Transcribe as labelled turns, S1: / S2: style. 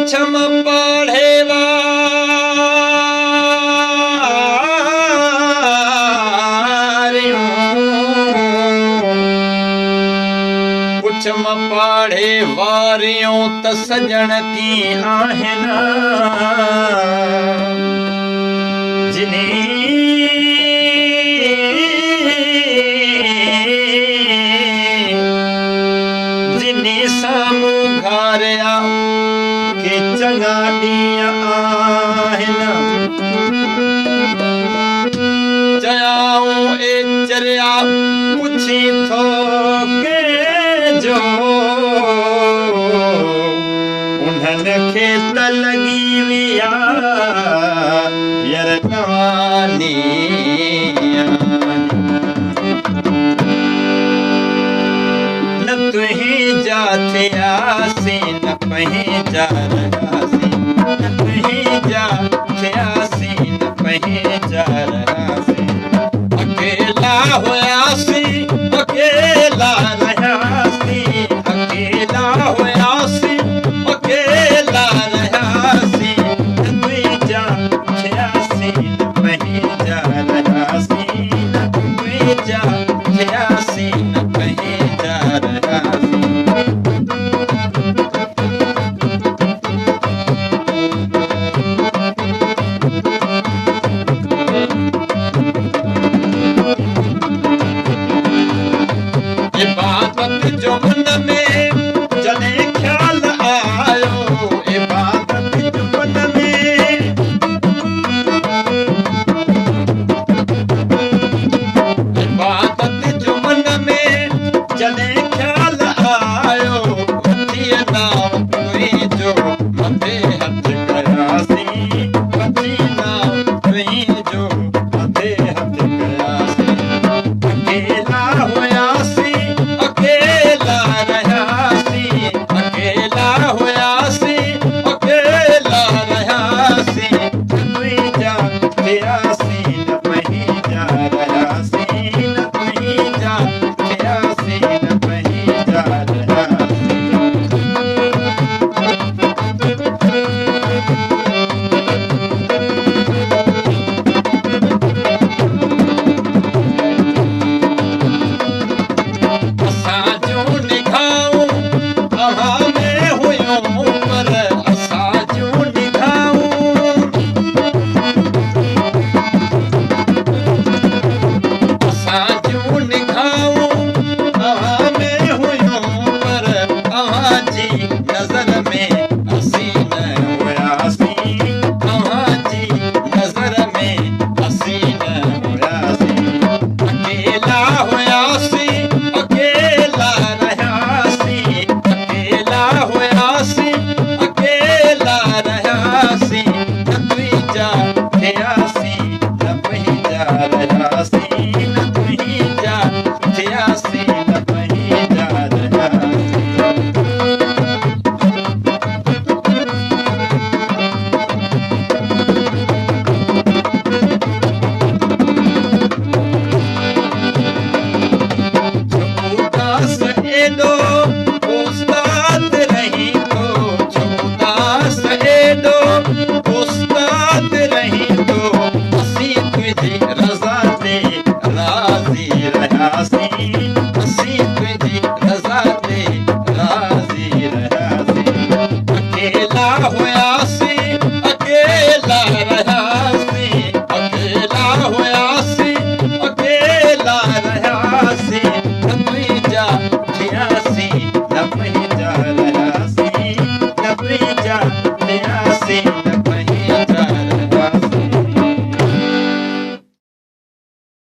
S1: पुछम पढ़े वारियूं पुछम पढ़े वारियूं त सजण कीअं आहिनि जिनी साम्हूं घारिया के चङा ॾींहं आहिनि चयाऊं ए चरिया पुछी थो कंहिंजो उन्हनि खे त लॻी विया यरकानी न तुहीं जा थियासीं न पंहिंजा रहासीं न तुहीं जा थियासीं न पंहिंजा रहासीं अकेला हुयासीं अकेला रहियासीं अकेला हुयासीं अकेला रहियासीं न तुहीं जा थियासीं न पंहिंजा रहासीं न तुहीं जा थियासीं न पंहिंजा रहासीं इबादत जो मन में जॾहिं ख्याल आयो इबादत जो मन में इबादत जो मन में जॾहिं ख्याल आयो उथी नाम तुंहिंजो मथे हथ कयासीं उथी नाम तुंहिंजो मथे हथ कयासीं अकेला हुयासीं अकेला रहियासीं अकेला हुयासीं अकेला रहियासीं तुंहिंजा थियासीं न पंहिंजा रहियासीं न तुंहिंजा थियासीं न पंहिंजा रहियासीं असां जूं निगाहूं तव्हां में हुयूं पर असां जूं निगाहूं असां जूं निगाहूं तव्हां में हुयूं पर तव्हांजी नज़र में असीं न हुयासीं तव्हांजी नज़र में असीं न हुयासीं अकेला हुयासीं अकेला रहियासीं अकेला हुयासीं अकेला रहियासीं न तुंहिंजा थियासीं न पंहिंजा रहियासीं न तुंहिंजा थियासीं न पंहिंजा रहियासीं उदास एॾो उस्ताद रही थो उदास एॾो उस्ताद रही थो असीं तुंहिंजी रज़ा ते राज़ी रहियासीं असीं तुंहिंजी रज़ा ते राज़ी रहियासीं अकेला हुयासीं अकेला रहियासीं अकेला हुयासीं अकेला रहियासीं न तुंहिंजा थियासीं न पंहिंजा रहियासीं न तुंहिंजा थियासीं न